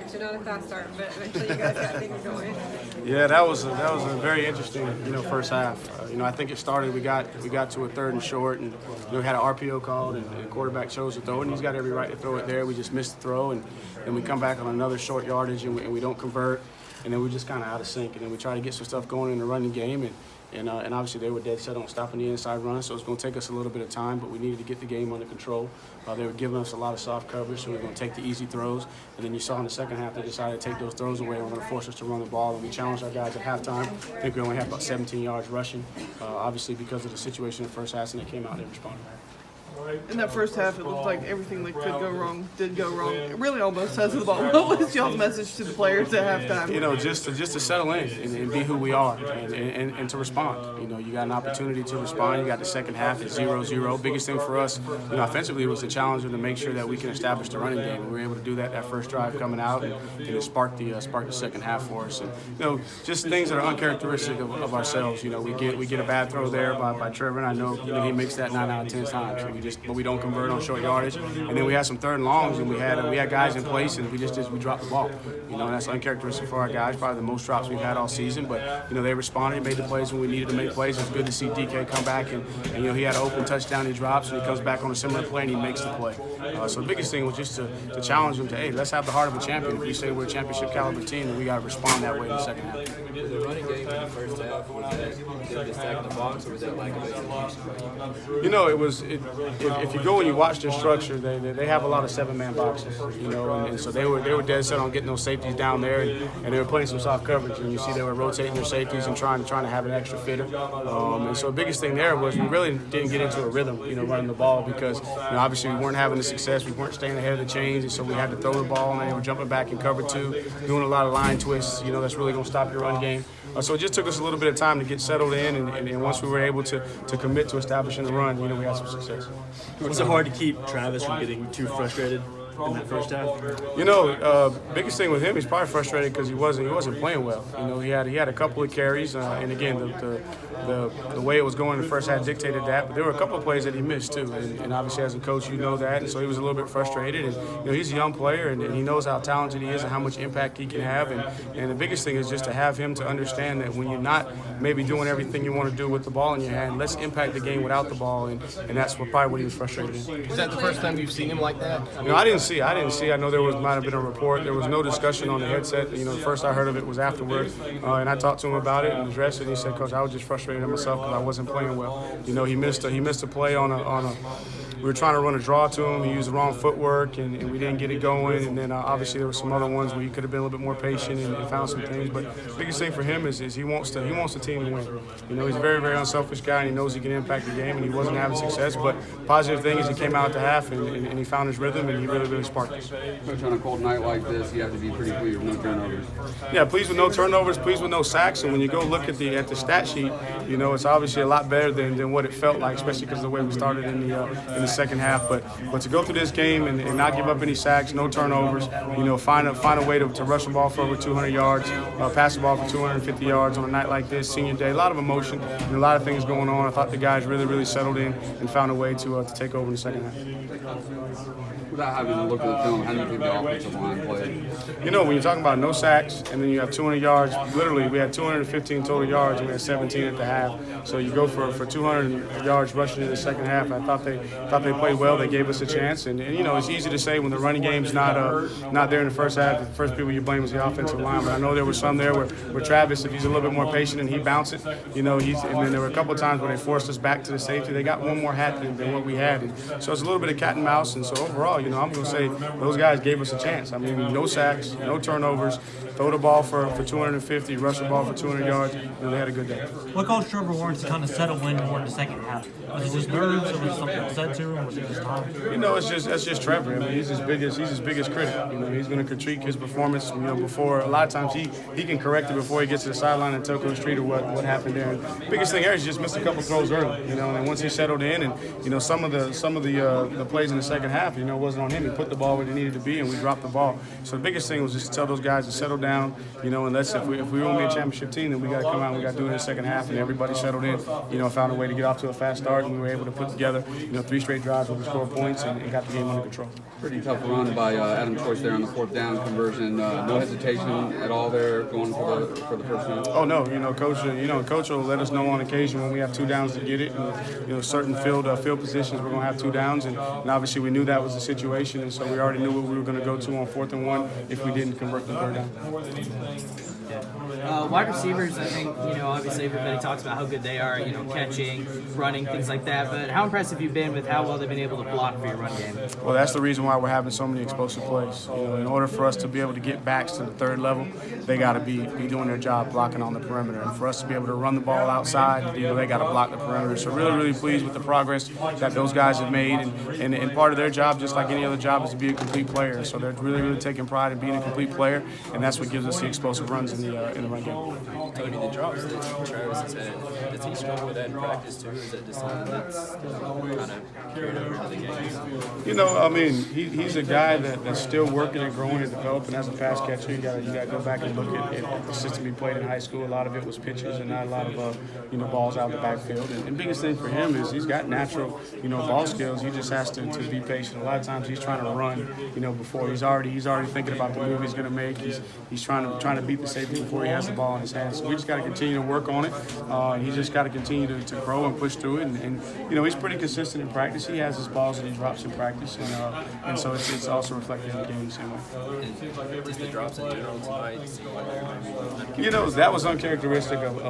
Actually, not a fast start, but eventually you guys got things going. Yeah, that was a very interesting first half. I think it started. We got to a 3rd and short, and we had an RPO called, and the quarterback chose to throw it, and he's got every right to throw it there. We just missed the throw, and then we come back on another short yardage, and we don't convert, and then we're just kind of out of sync. And then we try to get some stuff going in the running game, and obviously they were dead set on stopping the inside run, so it's going to take us a little bit of time, but we needed to get the game under control. They were giving us a lot of soft coverage, so we were going to take the easy throws. And then you saw in the second half they decided to take those throws away and were going to force us to run the ball. And we challenged our guys at halftime. I think we only had about 17 yards rushing, obviously because of the situation in the first half, and they came out and they responded. In that first half, it looked like everything that could go wrong did go wrong. Really, on both sides of the ball. What was y'all's message to the players at halftime? Just to settle in and be who we are and to respond. You got an opportunity to respond. You got the second half at 0-0. Biggest thing for us, offensively, was the challenge to make sure that we can establish the running game. We were able to do that first drive coming out, and it sparked the second half for us. And just things that are uncharacteristic of ourselves. We get a bad throw there by Trevor, and I know he makes that 9 out of 10 times. But we don't convert on short yardage. And then we had some 3rd and longs, and we had guys in place, and we dropped the ball. And that's uncharacteristic for our guys. Probably the most drops we've had all season. But they responded, made the plays when we needed to make plays. It's good to see DK come back, and he had an open touchdown. He drops, and he comes back on a similar play, and he makes the play. So the biggest thing was just to challenge them to, hey, let's have the heart of a champion. If we say we're a championship caliber team, then we got to respond that way in the second half. The running game in the first half, was that just stacking the box, or was that like a if you go and you watch their structure, they have a lot of 7-man boxes, and so they were dead set on getting those safeties down there, and they were playing some soft coverage, and you see they were rotating their safeties and trying to have an extra fitter. And so the biggest thing there was we really didn't get into a rhythm, running the ball because obviously we weren't having the success, we weren't staying ahead of the chains, and so we had to throw the ball, and they were jumping back in cover 2, doing a lot of line twists, that's really going to stop your run game. So it just took us a little bit of time to get settled in, and once we were able to commit to establishing the run, we had some success. Was it hard to keep Travis from getting too frustrated in that first half? Biggest thing with him, he's probably frustrated because he wasn't playing well. He had a couple of carries, and again, the way it was going in the first half dictated that. But there were a couple of plays that he missed too, and obviously as a coach, you know that, and so he was a little bit frustrated. And he's a young player, and he knows how talented he is and how much impact he can have. And the biggest thing is just to have him to understand that when you're not maybe doing everything you want to do with the ball in your hand, let's impact the game without the ball, and that's probably what he was frustrated in. Is that the first time you've seen him like that? I didn't see. I know there might have been a report. There was no discussion on the headset. The first I heard of it was afterwards, and I talked to him about it and addressed it. And he said, "Coach, I was just frustrated at myself because I wasn't playing well. He missed a play on a. We were trying to run a draw to him. He used the wrong footwork, and we didn't get it going. And then obviously there were some other ones where he could have been a little bit more patient and found some things. But the biggest thing for him is he wants the team to win. He's a very, very unselfish guy, and he knows he can impact the game. And he wasn't having success. But positive thing is he came out at the half and he found his rhythm, and he really, really sparked us. Coach, on a cold night like this, you have to be pretty pleased with no turnovers. Yeah, pleased with no turnovers, pleased with no sacks. And when you go look at the stat sheet, it's obviously a lot better than what it felt like, especially because of the way we started in the second half. But to go through this game and not give up any sacks, no turnovers, find a way to rush the ball for over 200 yards, pass the ball for 250 yards on a night like this, senior day, a lot of emotion and a lot of things going on. I thought the guys really, really settled in and found a way to take over in the second half. Without having to look at the film, how do you think the offensive line played? When you're talking about no sacks and then you have 200 yards, literally we had 215 total yards and we had 17 at the half. So you go for 200 yards rushing in the second half. I thought they played well. They gave us a chance. And it's easy to say when the running game's not there in the first half, the first people you blame is the offensive line. But I know there were some there where Travis, if he's a little bit more patient and he bounced it, and then there were a couple of times where they forced us back to the safety. They got one more hat than what we had. And so it's a little bit of cat and mouse. And so overall, I'm going to say those guys gave us a chance. I mean, no sacks, no turnovers, throw the ball for 250, rush the ball for 200 yards. They had a good day. What caused Trevor Lawrence to kind of settle in more in the second half? Was it just nerves, or was it something said to him, or was it just time? That's just Trevor. I mean, he's his biggest critic. He's going to critique his performance. Before a lot of times he can correct it before he gets to the sideline and tell Coach Streeter what happened there. And the biggest thing there is he just missed a couple throws early. And once he settled in, and some of the plays in the second half, wasn't wasn't on him. He put the ball where it needed to be, and we dropped the ball. So the biggest thing was just to tell those guys to settle down, you know, and if we want to be a championship team, then we got to come out and we got to do it in the second half, and everybody settled in, you know, found a way to get off to a fast start, and we were able to put together, you know, 3 straight drives where we scored points and got the game under control. Pretty tough run by Adam Choice there on the 4th down conversion. No hesitation at all there going for the first down. Oh no, you know, coach will let us know on occasion when we have 2 downs to get it. And, you know, certain field positions we're gonna have 2 downs, and obviously we knew that was the situation, and so we already knew what we were gonna go to on 4th and 1 if we didn't convert the 3rd down. Wide receivers, I think, you know, obviously everybody talks about how good they are, you know, catching, running, things like that, but how impressed have you been with how well they've been able to block for your run game? Well, that's the reason why we're having so many explosive plays. You know, in order for us to be able to get backs to the 3rd level, they got to be doing their job blocking on the perimeter. And for us to be able to run the ball outside, you know, they got to block the perimeter. So really pleased with the progress that those guys have made. And part of their job, just like any other job, is to be a complete player. So they're really taking pride in being a complete player, and that's what gives us the explosive runs in the run game. Tony, the drops that Travis has had, does he struggle with that in practice too? Is that just something that's kind of carried over to the games? You know, I mean, he's a guy that's still working and growing and developing as a pass catcher. You got to go back and look at the system he played in high school. A lot of it was pitches and not a lot of you know, balls out the backfield. And biggest thing for him is he's got natural, you know, ball skills. He just has to be patient. A lot of times he's trying to run, you know, before he's already thinking about the move he's going to make. He's trying to beat the safety before he has the ball in his hands. So we just got to continue to work on it. He's just got to continue to grow and push through it. And you know, he's pretty consistent in practice. He has his balls that he drops in practice, and so it's also reflected in the game the same way. Just the drops in general tonight. You know, that was uncharacteristic of